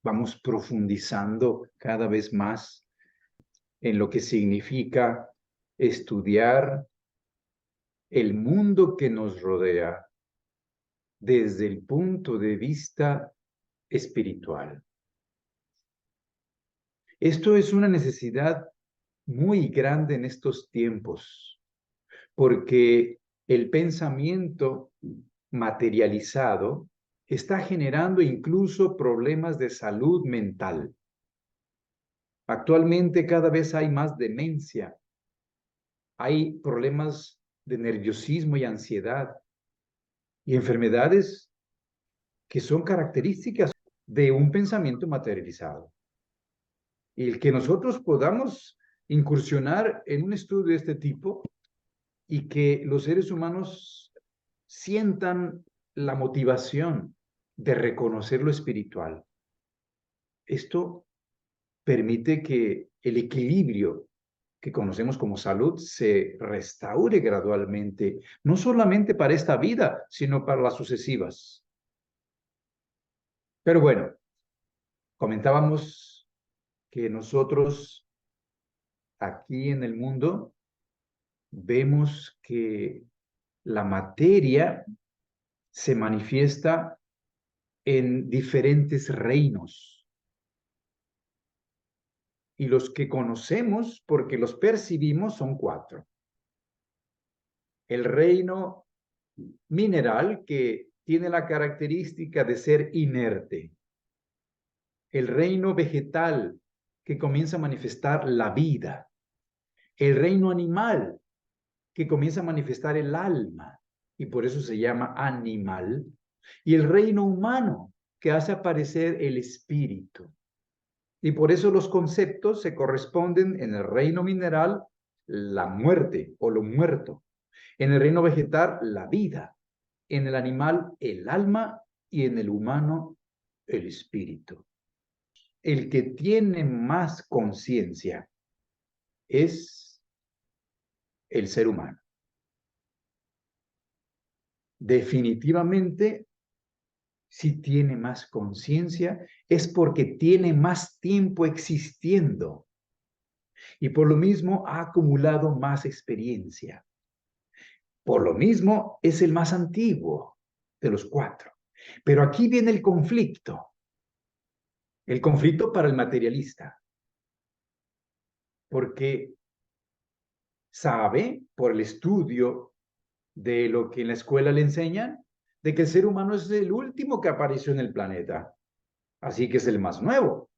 vamos profundizando cada vez más en lo que significa estudiar el mundo que nos rodea desde el punto de vista espiritual. Esto es una necesidad muy grande en estos tiempos, porque el pensamiento materializado está generando incluso problemas de salud mental. Actualmente cada vez hay más demencia, hay problemas de nerviosismo y ansiedad y enfermedades que son características de un pensamiento materializado. Y el que nosotros podamos incursionar en un estudio de este tipo y que los seres humanos sientan la motivación de reconocer lo espiritual. Esto permite que el equilibrio que conocemos como salud se restaure gradualmente, no solamente para esta vida, sino para las sucesivas. Pero bueno, comentábamos que nosotros aquí en el mundo vemos que la materia se manifiesta en diferentes reinos. Y los que conocemos, porque los percibimos, son 4. El reino mineral, que tiene la característica de ser inerte. El reino vegetal, que comienza a manifestar la vida. El reino animal, que comienza a manifestar el alma, y por eso se llama animal. Y el reino humano, que hace aparecer el espíritu. Y por eso los conceptos se corresponden en el reino mineral, la muerte o lo muerto. En el reino vegetal, la vida. En el animal, el alma. Y en el humano, el espíritu. El que tiene más conciencia es el ser humano. Definitivamente, si tiene más conciencia, es porque tiene más tiempo existiendo. Y por lo mismo ha acumulado más experiencia. Por lo mismo es el más antiguo de los 4. Pero aquí viene el conflicto. El conflicto para el materialista. Porque sabe, por el estudio de lo que en la escuela le enseñan, de que el ser humano es el último que apareció en el planeta. Así que es el más nuevo.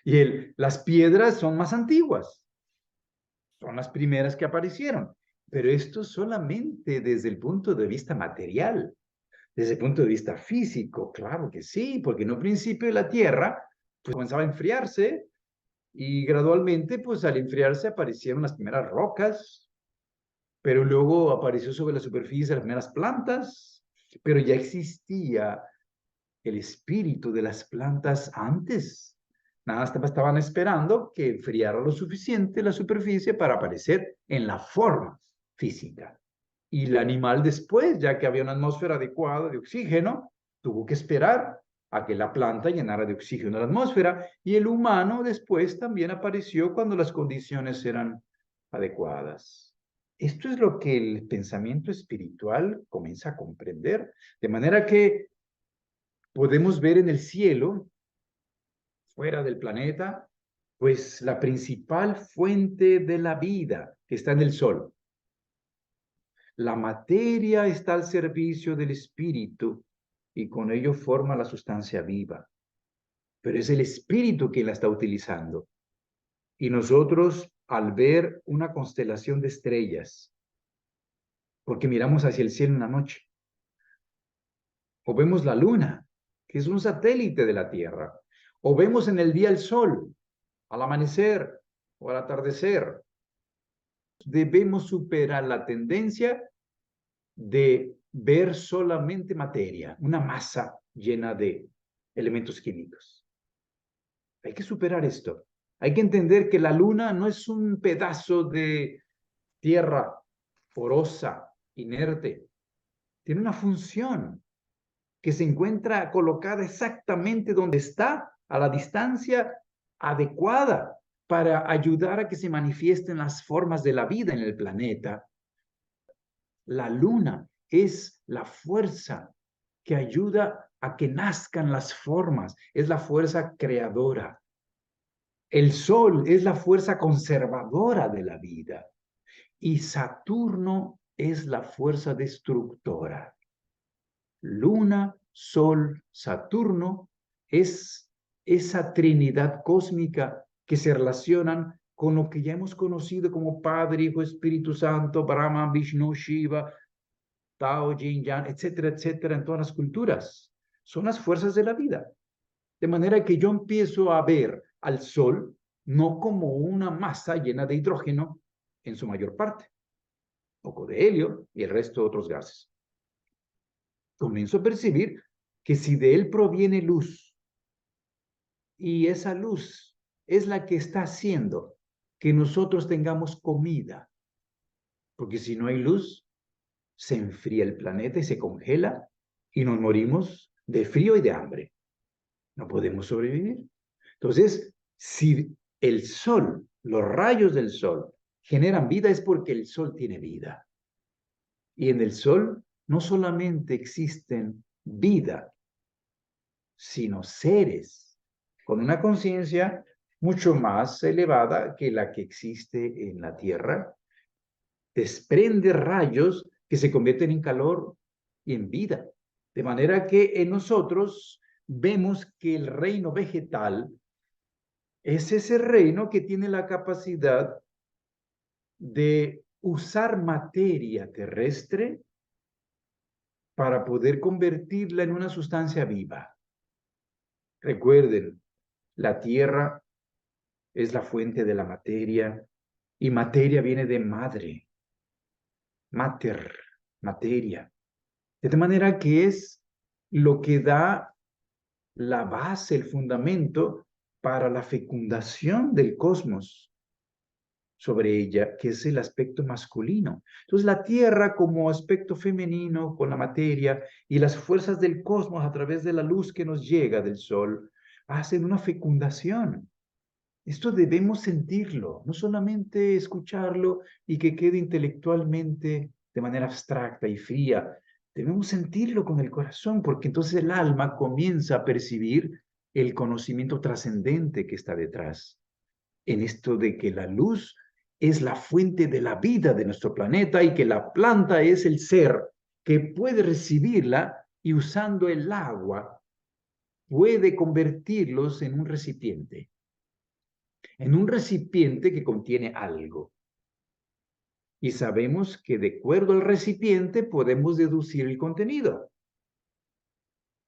Y las piedras son más antiguas. Son las primeras que aparecieron. Pero esto solamente desde el punto de vista material. Desde el punto de vista físico, claro que sí, porque en un principio la Tierra pues, comenzaba a enfriarse y gradualmente, pues al enfriarse aparecieron las primeras rocas, pero luego apareció sobre la superficie las primeras plantas, pero ya existía el espíritu de las plantas antes. Nada, estaban esperando que enfriara lo suficiente la superficie para aparecer en la forma física. Y el animal después, ya que había una atmósfera adecuada de oxígeno, tuvo que esperar a que la planta llenara de oxígeno la atmósfera, y el humano después también apareció cuando las condiciones eran adecuadas. Esto es lo que el pensamiento espiritual comienza a comprender, de manera que podemos ver en el cielo, fuera del planeta, pues la principal fuente de la vida que está en el sol. La materia está al servicio del espíritu y con ello forma la sustancia viva. Pero es el espíritu quien la está utilizando. Y nosotros, al ver una constelación de estrellas, porque miramos hacia el cielo en la noche, o vemos la luna, que es un satélite de la Tierra, o vemos en el día el sol, al amanecer o al atardecer, debemos superar la tendencia de ver solamente materia, una masa llena de elementos químicos. Hay que superar esto. Hay que entender que la luna no es un pedazo de tierra porosa, inerte. Tiene una función. que se encuentra colocada exactamente donde está, a la distancia adecuada para ayudar a que se manifiesten las formas de la vida en el planeta. La luna es la fuerza que ayuda a que nazcan las formas, es la fuerza creadora. El sol es la fuerza conservadora de la vida y Saturno es la fuerza destructora. Luna, Sol, Saturno es esa trinidad cósmica que se relacionan con lo que ya hemos conocido como Padre, Hijo, Espíritu Santo, Brahma, Vishnu, Shiva, Tao, Yin, Yang, etcétera, etcétera, en todas las culturas. Son las fuerzas de la vida. De manera que yo empiezo a ver al Sol no como una masa llena de hidrógeno en su mayor parte, poco de helio y el resto de otros gases. Comienzo a percibir que si de él proviene luz y esa luz es la que está haciendo que nosotros tengamos comida, porque si no hay luz, se enfría el planeta y se congela y nos morimos de frío y de hambre. No podemos sobrevivir. Entonces, si el sol, los rayos del sol generan vida es porque el sol tiene vida. Y en el sol no solamente existen vida, sino seres con una conciencia mucho más elevada que la que existe en la Tierra. Desprende rayos que se convierten en calor y en vida. De manera que en nosotros vemos que el reino vegetal es ese reino que tiene la capacidad de usar materia terrestre para poder convertirla en una sustancia viva. Recuerden, la tierra es la fuente de la materia y materia viene de madre, mater, materia. De manera que es lo que da la base, el fundamento para la fecundación del cosmos sobre ella, que es el aspecto masculino. Entonces la tierra como aspecto femenino con la materia y las fuerzas del cosmos a través de la luz que nos llega del sol hacen una fecundación. Esto debemos sentirlo, no solamente escucharlo y que quede intelectualmente de manera abstracta y fría. Debemos sentirlo con el corazón, porque entonces el alma comienza a percibir el conocimiento trascendente que está detrás. En esto de que la luz es la fuente de la vida de nuestro planeta y que la planta es el ser que puede recibirla y usando el agua puede convertirlos en un recipiente que contiene algo. Y sabemos que de acuerdo al recipiente podemos deducir el contenido,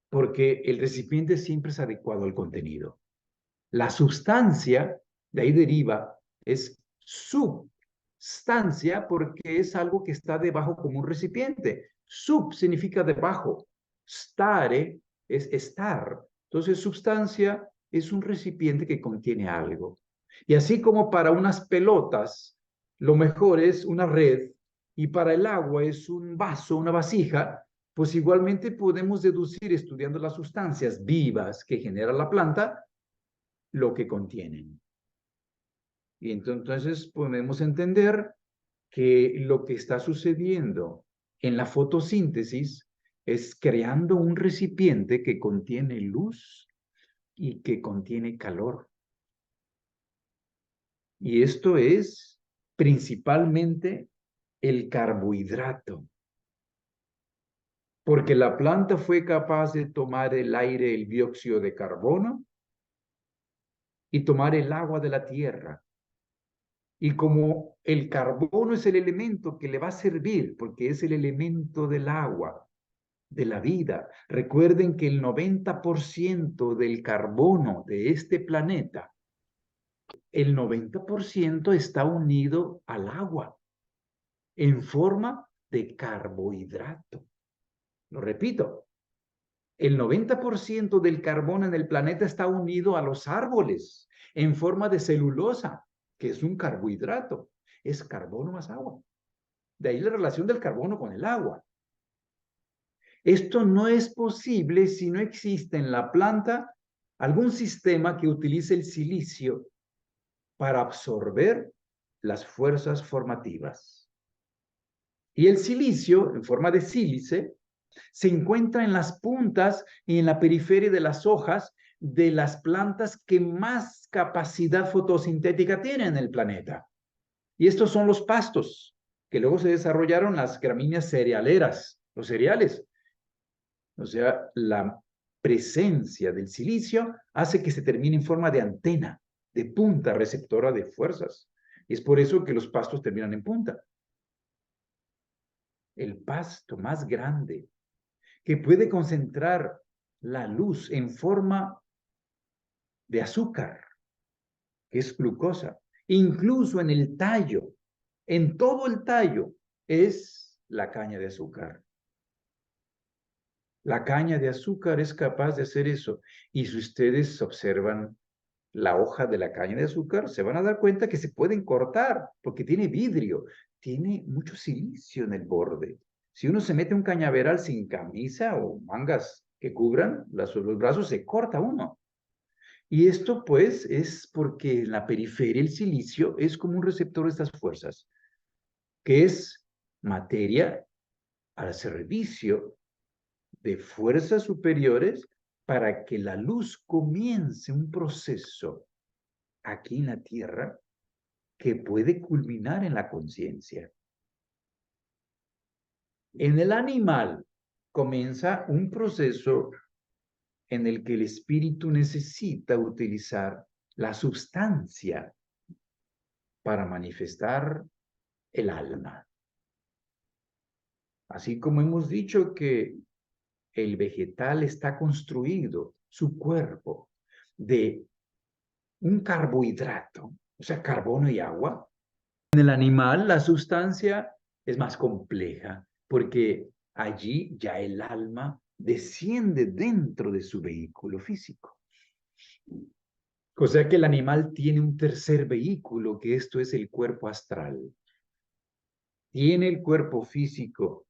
porque el recipiente siempre es adecuado al contenido. La sustancia, de ahí deriva, es substancia porque es algo que está debajo como un recipiente. Sub significa debajo. Stare es estar. Entonces, substancia es un recipiente que contiene algo. Y así como para unas pelotas, lo mejor es una red y para el agua es un vaso, una vasija, pues igualmente podemos deducir estudiando las sustancias vivas que genera la planta, lo que contienen. Y entonces podemos entender que lo que está sucediendo en la fotosíntesis es creando un recipiente que contiene luz y que contiene calor. Y esto es principalmente el carbohidrato. Porque la planta fue capaz de tomar el aire, el dióxido de carbono, y tomar el agua de la tierra. Y como el carbono es el elemento que le va a servir, porque es el elemento del agua, de la vida. Recuerden que el 90% del carbono de este planeta, el 90% está unido al agua en forma de carbohidrato. Lo repito, el 90% del carbono en el planeta está unido a los árboles en forma de celulosa, que es un carbohidrato. Es carbono más agua. De ahí la relación del carbono con el agua. Esto no es posible si no existe en la planta algún sistema que utilice el silicio para absorber las fuerzas formativas. Y el silicio, en forma de sílice, se encuentra en las puntas y en la periferia de las hojas de las plantas que más capacidad fotosintética tienen en el planeta. Y estos son los pastos, que luego se desarrollaron las gramíneas cerealeras, los cereales. O sea, la presencia del silicio hace que se termine en forma de antena, de punta receptora de fuerzas. Y es por eso que los pastos terminan en punta. El pasto más grande que puede concentrar la luz en forma de azúcar, que es glucosa, incluso en el tallo, en todo el tallo, es la caña de azúcar. La caña de azúcar es capaz de hacer eso. Y si ustedes observan la hoja de la caña de azúcar, se van a dar cuenta que se pueden cortar porque tiene vidrio, tiene mucho silicio en el borde. Si uno se mete un cañaveral sin camisa o mangas que cubran los brazos, se corta uno. Y esto pues es porque en la periferia el silicio es como un receptor de estas fuerzas, que es materia al servicio de fuerzas superiores para que la luz comience un proceso aquí en la Tierra que puede culminar en la conciencia. En el animal comienza un proceso en el que el espíritu necesita utilizar la sustancia para manifestar el alma. Así como hemos dicho que el vegetal está construido, su cuerpo, de un carbohidrato, o sea, carbono y agua. En el animal la sustancia es más compleja porque allí ya el alma desciende dentro de su vehículo físico. O sea que el animal tiene un tercer vehículo, que esto es el cuerpo astral. Tiene el cuerpo físico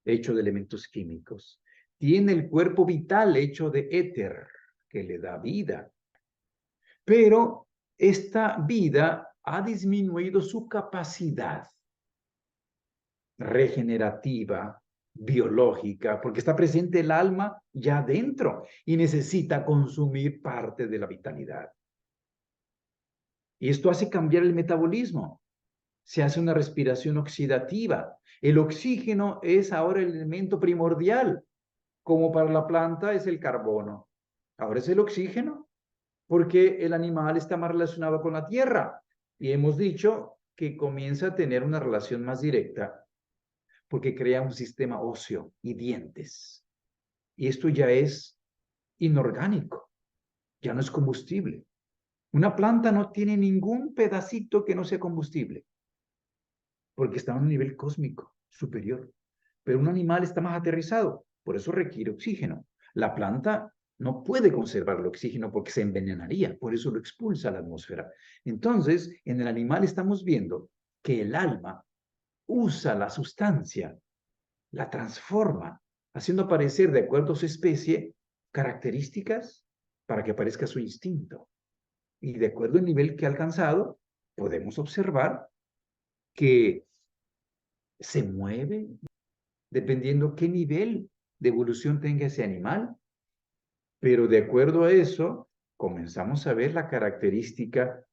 hecho de elementos químicos. Tiene el cuerpo vital hecho de éter, que le da vida. Pero esta vida ha disminuido su capacidad regenerativa, biológica, porque está presente el alma ya dentro y necesita consumir parte de la vitalidad. Y esto hace cambiar el metabolismo. Se hace una respiración oxidativa. El oxígeno es ahora el elemento primordial, como para la planta es el carbono. Ahora es el oxígeno, porque el animal está más relacionado con la tierra. Y hemos dicho que comienza a tener una relación más directa porque crea un sistema óseo y dientes. Y esto ya es inorgánico, ya no es combustible. Una planta no tiene ningún pedacito que no sea combustible, porque está a un nivel cósmico superior. Pero un animal está más aterrizado, por eso requiere oxígeno. La planta no puede conservar el oxígeno porque se envenenaría, por eso lo expulsa a la atmósfera. Entonces, en el animal estamos viendo que el alma usa la sustancia, la transforma, haciendo aparecer, de acuerdo a su especie, características para que aparezca su instinto. Y de acuerdo al nivel que ha alcanzado, podemos observar que se mueve dependiendo qué nivel de evolución tenga ese animal. Pero de acuerdo a eso, comenzamos a ver la característica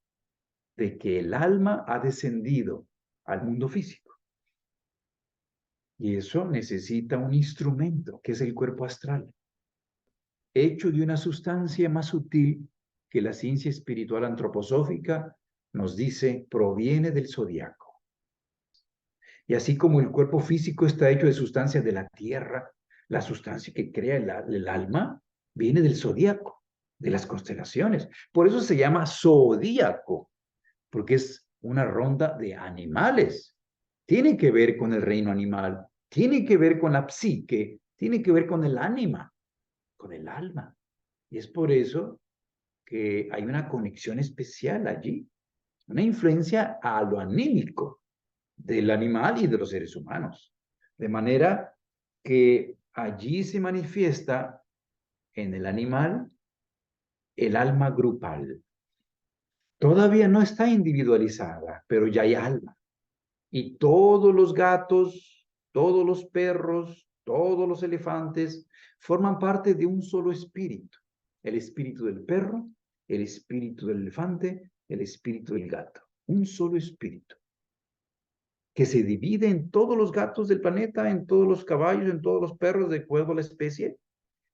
de que el alma ha descendido al mundo físico. Y eso necesita un instrumento, que es el cuerpo astral, hecho de una sustancia más sutil que la ciencia espiritual antroposófica nos dice proviene del zodiaco. Y así como el cuerpo físico está hecho de sustancias de la tierra, la sustancia que crea el alma viene del zodiaco, de las constelaciones. Por eso se llama zodíaco, porque es una ronda de animales. Tiene que ver con el reino animal, tiene que ver con la psique, tiene que ver con el ánima, con el alma. Y es por eso que hay una conexión especial allí, una influencia a lo anímico del animal y de los seres humanos. De manera que allí se manifiesta en el animal el alma grupal. Todavía no está individualizada, pero ya hay alma. Y todos los gatos, todos los perros, todos los elefantes forman parte de un solo espíritu. El espíritu del perro, el espíritu del elefante, el espíritu del gato. Un solo espíritu que se divide en todos los gatos del planeta, en todos los caballos, en todos los perros, de acuerdo a la especie,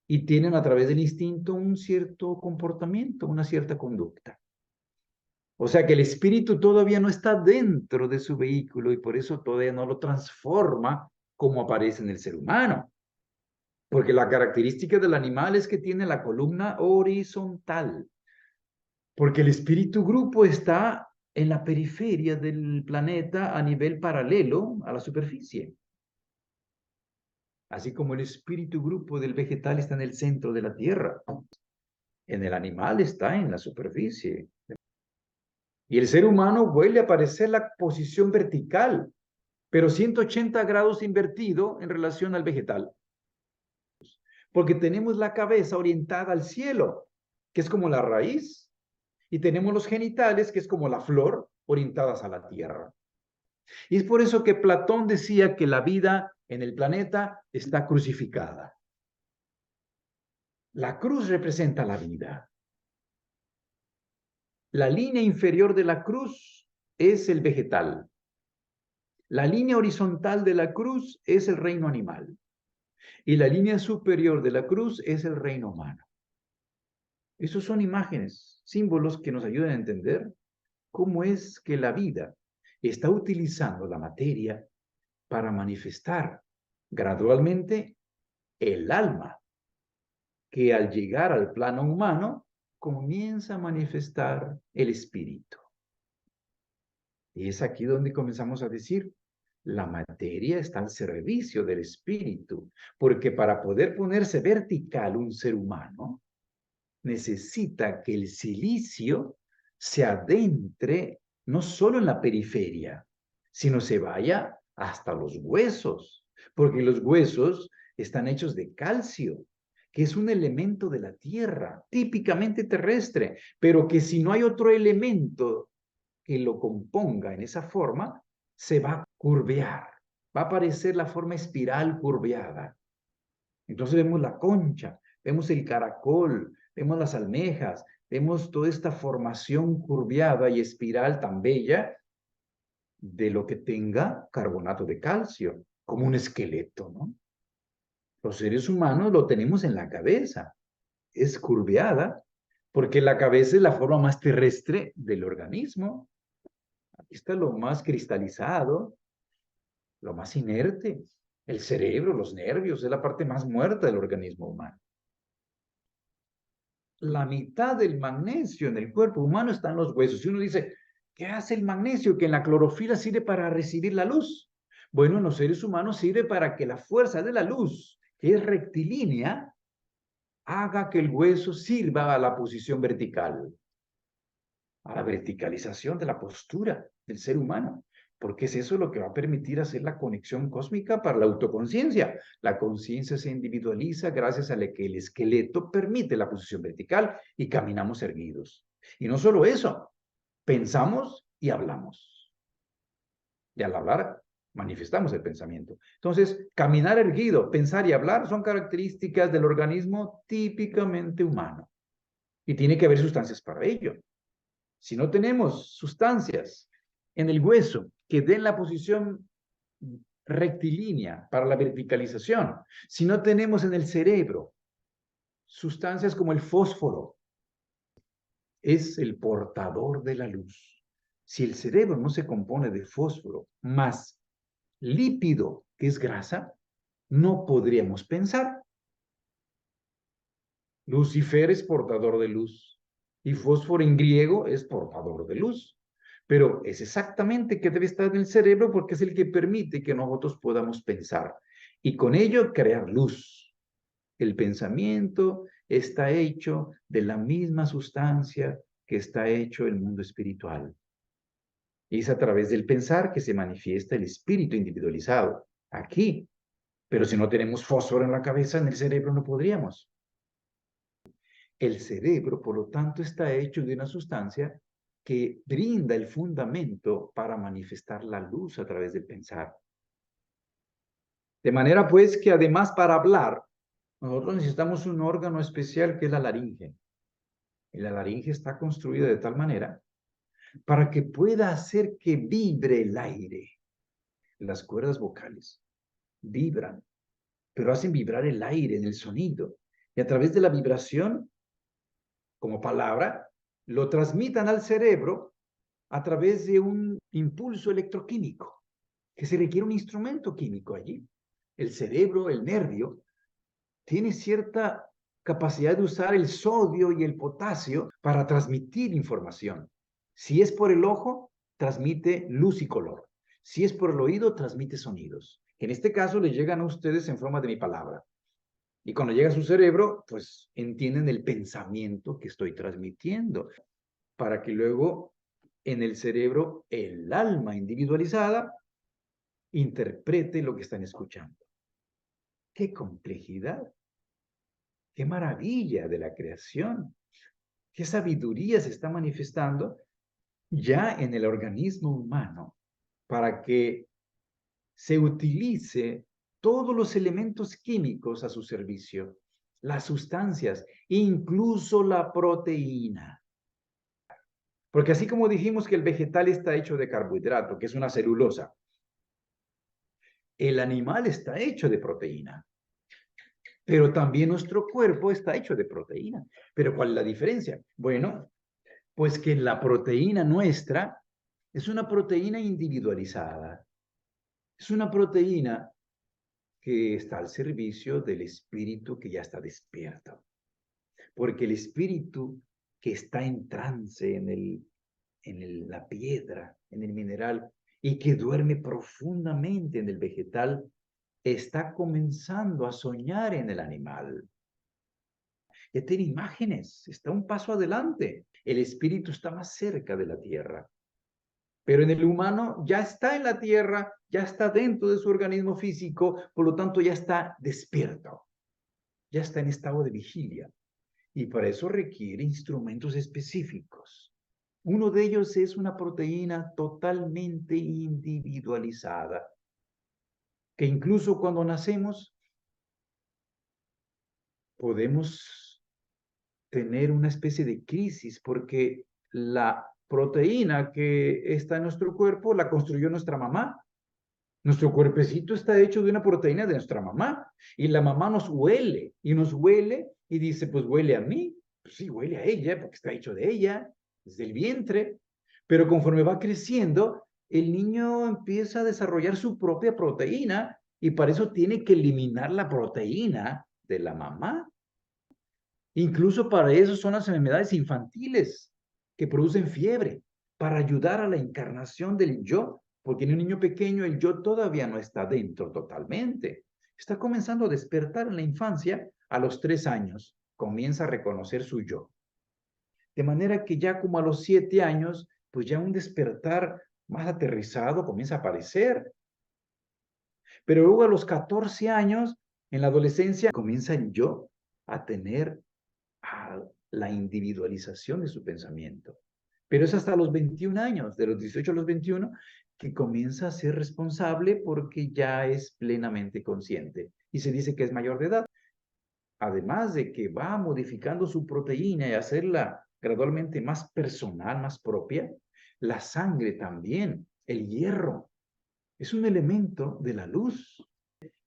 y tienen a través del instinto un cierto comportamiento, una cierta conducta. O sea que el espíritu todavía no está dentro de su vehículo y por eso todavía no lo transforma como aparece en el ser humano. Porque la característica del animal es que tiene la columna horizontal. Porque el espíritu grupo está en la periferia del planeta a nivel paralelo a la superficie. Así como el espíritu grupo del vegetal está en el centro de la tierra. En el animal está en la superficie. Y el ser humano vuelve a aparecer la posición vertical, pero 180 grados invertido en relación al vegetal. Porque tenemos la cabeza orientada al cielo, que es como la raíz, y tenemos los genitales, que es como la flor, orientadas a la tierra. Y es por eso que Platón decía que la vida en el planeta está crucificada. La cruz representa la vida. La línea inferior de la cruz es el vegetal. La línea horizontal de la cruz es el reino animal. Y la línea superior de la cruz es el reino humano. Esos son imágenes, símbolos que nos ayudan a entender cómo es que la vida está utilizando la materia para manifestar gradualmente el alma, que al llegar al plano humano comienza a manifestar el espíritu. Y es aquí donde comenzamos a decir, la materia está al servicio del espíritu, porque para poder ponerse vertical un ser humano, necesita que el silicio se adentre no solo en la periferia, sino se vaya hasta los huesos, porque los huesos están hechos de calcio, que es un elemento de la tierra, típicamente terrestre, pero que si no hay otro elemento que lo componga en esa forma, se va a curvear, va a aparecer la forma espiral curveada. Entonces vemos la concha, vemos el caracol, vemos las almejas, vemos toda esta formación curveada y espiral tan bella de lo que tenga carbonato de calcio, como un esqueleto, ¿no? Los seres humanos lo tenemos en la cabeza, es curveada, porque la cabeza es la forma más terrestre del organismo. Aquí está lo más cristalizado, lo más inerte. El cerebro, los nervios, es la parte más muerta del organismo humano. La mitad del magnesio en el cuerpo humano está en los huesos. Y uno dice, ¿qué hace el magnesio? Que en la clorofila sirve para recibir la luz. Bueno, en los seres humanos sirve para que la fuerza de la luz, que es rectilínea, haga que el hueso sirva a la posición vertical, a la verticalización de la postura del ser humano, porque es eso lo que va a permitir hacer la conexión cósmica para la autoconciencia. La conciencia se individualiza gracias a la que el esqueleto permite la posición vertical y caminamos erguidos. Y no solo eso, pensamos y hablamos. Y al hablar, manifestamos el pensamiento. Entonces, caminar erguido, pensar y hablar son características del organismo típicamente humano. Y tiene que haber sustancias para ello. Si no tenemos sustancias en el hueso que den la posición rectilínea para la verticalización, si no tenemos en el cerebro sustancias como el fósforo, es el portador de la luz. Si el cerebro no se compone de fósforo más lípido, que es grasa, no podríamos pensar. Lucifer es portador de luz y fósforo en griego es portador de luz. Pero es exactamente que debe estar en el cerebro porque es el que permite que nosotros podamos pensar y con ello crear luz. El pensamiento está hecho de la misma sustancia que está hecho el mundo espiritual. Y es a través del pensar que se manifiesta el espíritu individualizado. Aquí, Pero si no tenemos fósforo en la cabeza, en el cerebro no podríamos. El cerebro, por lo tanto, está hecho de una sustancia que brinda el fundamento para manifestar la luz a través del pensar. De manera pues que además para hablar, nosotros necesitamos un órgano especial que es la laringe. Y la laringe está construida de tal manera para que pueda hacer que vibre el aire. Las cuerdas vocales vibran, pero hacen vibrar el aire en el sonido. Y a través de la vibración, como palabra, lo transmitan al cerebro a través de un impulso electroquímico, que se requiere un instrumento químico allí. El cerebro, el nervio, tiene cierta capacidad de usar el sodio y el potasio para transmitir información. Si es por el ojo, transmite luz y color. Si es por el oído, transmite sonidos. En este caso, le llegan a ustedes en forma de mi palabra. Y cuando llega a su cerebro, pues entienden el pensamiento que estoy transmitiendo, para que luego en el cerebro el alma individualizada interprete lo que están escuchando. ¡Qué complejidad! ¡Qué maravilla de la creación! ¡Qué sabiduría se está manifestando ya en el organismo humano para que se utilice todos los elementos químicos a su servicio, las sustancias, incluso la proteína? Porque así como dijimos que el vegetal está hecho de carbohidrato, que es una celulosa, el animal está hecho de proteína. Pero también nuestro cuerpo está hecho de proteína. ¿Pero cuál es la diferencia? Bueno, pues que la proteína nuestra es una proteína individualizada. Es una proteína que está al servicio del espíritu que ya está despierto. Porque el espíritu que está en trance la piedra, en el mineral, y que duerme profundamente en el vegetal, está comenzando a soñar en el animal. Ya tiene imágenes, está un paso adelante. El espíritu está más cerca de la tierra. Pero en el humano ya está en la tierra, ya está dentro de su organismo físico, por lo tanto ya está despierto, ya está en estado de vigilia. Y para eso requiere instrumentos específicos. Uno de ellos es una proteína totalmente individualizada, que incluso cuando nacemos podemos tener una especie de crisis porque la proteína que está en nuestro cuerpo la construyó nuestra mamá. Nuestro cuerpecito está hecho de una proteína de nuestra mamá y la mamá nos huele y dice, pues huele a mí. Pues sí, huele a ella porque está hecho de ella, desde el vientre. Pero conforme va creciendo, el niño empieza a desarrollar su propia proteína y para eso tiene que eliminar la proteína de la mamá. Incluso para eso son las enfermedades infantiles que producen fiebre, para ayudar a la encarnación del yo, porque en un niño pequeño el yo todavía no está dentro totalmente. Está comenzando a despertar en la infancia, a los 3 años, comienza a reconocer su yo. De manera que ya como a los 7 años, pues ya un despertar más aterrizado comienza a aparecer. Pero luego a los 14 años, en la adolescencia, comienza el yo a tener a la individualización de su pensamiento. Pero es hasta los 21 años, de los 18 a los 21, que comienza a ser responsable porque ya es plenamente consciente y se dice que es mayor de edad. Además de que va modificando su proteína y hacerla gradualmente más personal, más propia, la sangre también, el hierro, es un elemento de la luz,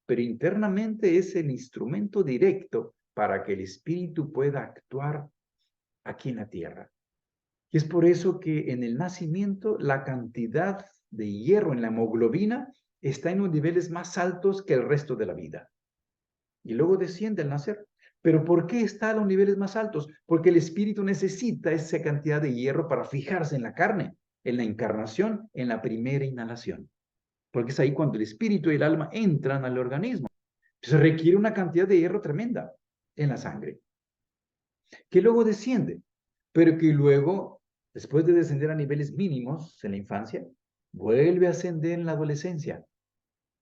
pero internamente es el instrumento directo para que el espíritu pueda actuar aquí en la tierra. Y es por eso que en el nacimiento la cantidad de hierro en la hemoglobina está en los niveles más altos que el resto de la vida. Y luego desciende al nacer. ¿Pero por qué está a los niveles más altos? Porque el espíritu necesita esa cantidad de hierro para fijarse en la carne, en la encarnación, en la primera inhalación. Porque es ahí cuando el espíritu y el alma entran al organismo. Se requiere una cantidad de hierro tremenda en la sangre, que luego desciende, pero que luego, después de descender a niveles mínimos en la infancia, vuelve a ascender en la adolescencia.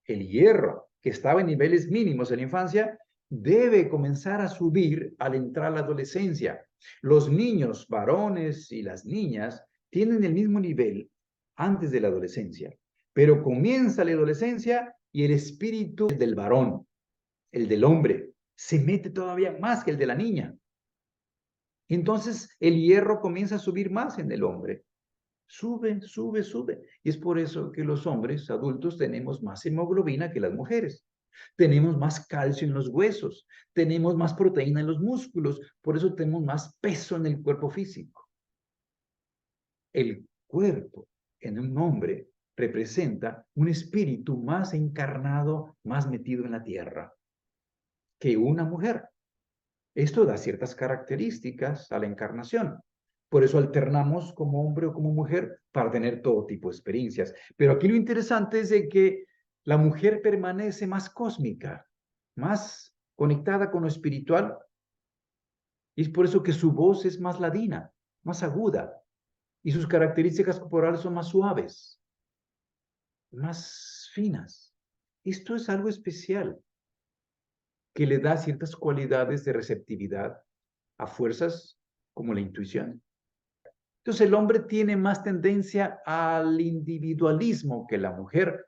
El hierro que estaba en niveles mínimos en la infancia, debe comenzar a subir al entrar a la adolescencia. Los niños varones y las niñas tienen el mismo nivel antes de la adolescencia, pero comienza la adolescencia y el espíritu del varón, el del hombre, se mete todavía más que el de la niña. Entonces el hierro comienza a subir más en el hombre. Sube, sube, sube. Y es por eso que los hombres adultos tenemos más hemoglobina que las mujeres. Tenemos más calcio en los huesos, tenemos más proteína en los músculos, por eso tenemos más peso en el cuerpo físico. El cuerpo en un hombre representa un espíritu más encarnado, más metido en la tierra que una mujer. Esto da ciertas características a la encarnación. Por eso alternamos como hombre o como mujer para tener todo tipo de experiencias. Pero aquí lo interesante es de que la mujer permanece más cósmica, más conectada con lo espiritual. Y es por eso que su voz es más ladina, más aguda. Y sus características corporales son más suaves, más finas. Esto es algo especial que le da ciertas cualidades de receptividad a fuerzas como la intuición. Entonces el hombre tiene más tendencia al individualismo que la mujer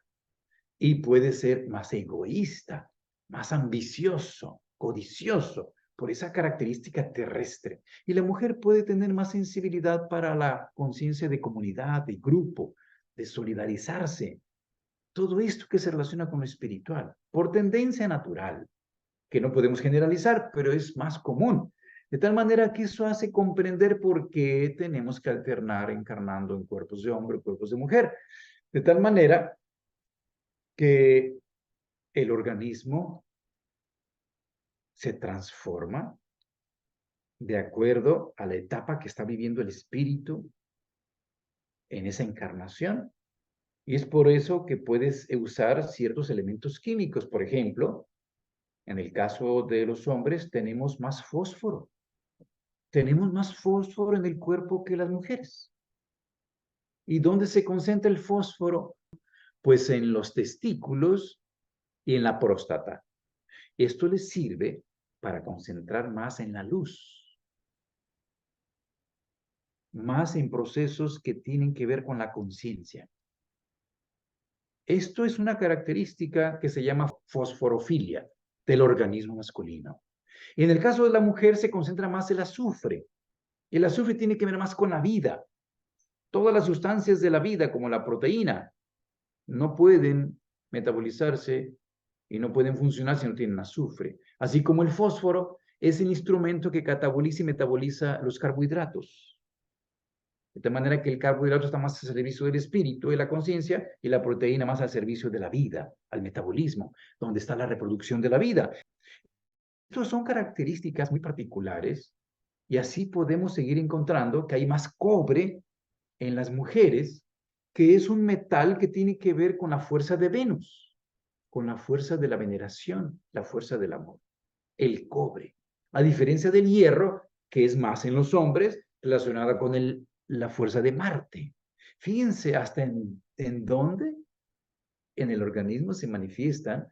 y puede ser más egoísta, más ambicioso, codicioso, por esa característica terrestre. Y la mujer puede tener más sensibilidad para la conciencia de comunidad, de grupo, de solidarizarse. Todo esto que se relaciona con lo espiritual, por tendencia natural, que no podemos generalizar, pero es más común. De tal manera que eso hace comprender por qué tenemos que alternar encarnando en cuerpos de hombre o cuerpos de mujer. De tal manera que el organismo se transforma de acuerdo a la etapa que está viviendo el espíritu en esa encarnación. Y es por eso que puedes usar ciertos elementos químicos. Por ejemplo, en el caso de los hombres tenemos más fósforo. Tenemos más fósforo en el cuerpo que las mujeres. ¿Y dónde se concentra el fósforo? Pues en los testículos y en la próstata. Esto les sirve para concentrar más en la luz, más en procesos que tienen que ver con la conciencia. Esto es una característica que se llama fosforofilia del organismo masculino. Y en el caso de la mujer se concentra más el azufre. El azufre tiene que ver más con la vida. Todas las sustancias de la vida, como la proteína, no pueden metabolizarse y no pueden funcionar si no tienen azufre. Así como el fósforo es el instrumento que cataboliza y metaboliza los carbohidratos. De tal manera que el carbohidrato está más al servicio del espíritu, de la conciencia, y la proteína más al servicio de la vida, al metabolismo, donde está la reproducción de la vida. Estas son características muy particulares y así podemos seguir encontrando que hay más cobre en las mujeres, que es un metal que tiene que ver con la fuerza de Venus, con la fuerza de la veneración, la fuerza del amor, el cobre. A diferencia del hierro, que es más en los hombres, relacionada con la fuerza de Marte. Fíjense hasta en dónde en el organismo se manifiesta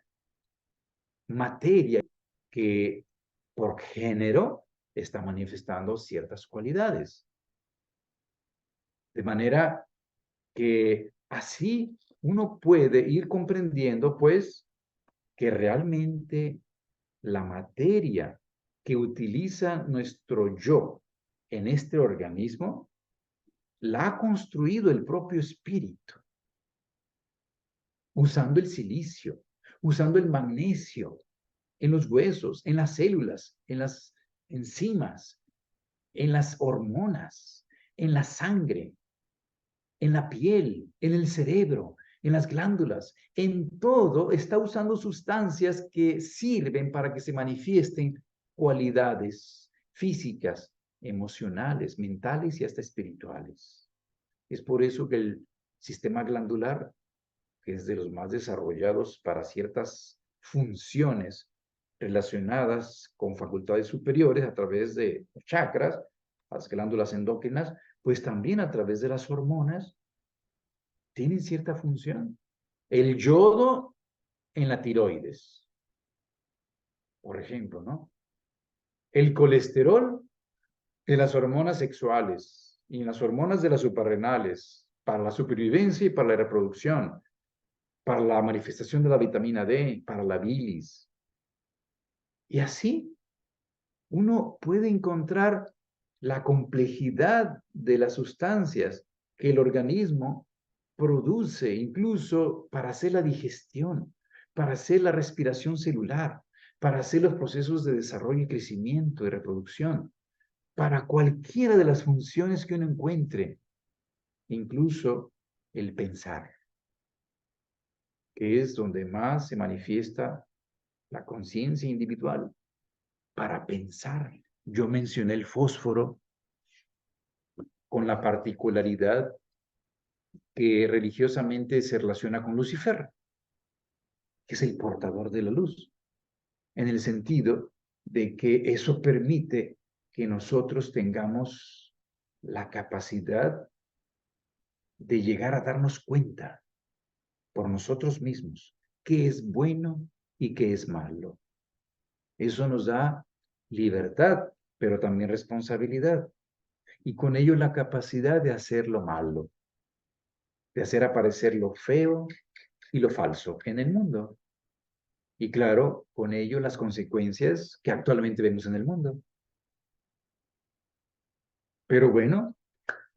materia que por género está manifestando ciertas cualidades. De manera que así uno puede ir comprendiendo, pues, que realmente la materia que utiliza nuestro yo en este organismo la ha construido el propio espíritu, usando el silicio, usando el magnesio en los huesos, en las células, en las enzimas, en las hormonas, en la sangre, en la piel, en el cerebro, en las glándulas, en todo está usando sustancias que sirven para que se manifiesten cualidades físicas, emocionales, mentales y hasta espirituales. Es por eso que el sistema glandular, que es de los más desarrollados para ciertas funciones relacionadas con facultades superiores a través de chakras, las glándulas endócrinas, pues también a través de las hormonas, tienen cierta función. El yodo en la tiroides, por ejemplo, ¿no? El colesterol en las hormonas sexuales y en las hormonas de las suprarrenales para la supervivencia y para la reproducción, para la manifestación de la vitamina D, para la bilis. Y así uno puede encontrar la complejidad de las sustancias que el organismo produce, incluso para hacer la digestión, para hacer la respiración celular, para hacer los procesos de desarrollo y crecimiento y reproducción, para cualquiera de las funciones que uno encuentre, incluso el pensar, que es donde más se manifiesta la conciencia individual, para pensar. Yo mencioné el fósforo con la particularidad que religiosamente se relaciona con Lucifer, que es el portador de la luz, en el sentido de que eso permite que nosotros tengamos la capacidad de llegar a darnos cuenta por nosotros mismos qué es bueno y qué es malo. Eso nos da libertad, pero también responsabilidad, y con ello la capacidad de hacer lo malo, de hacer aparecer lo feo y lo falso en el mundo. Y claro, con ello las consecuencias que actualmente vemos en el mundo. Pero bueno,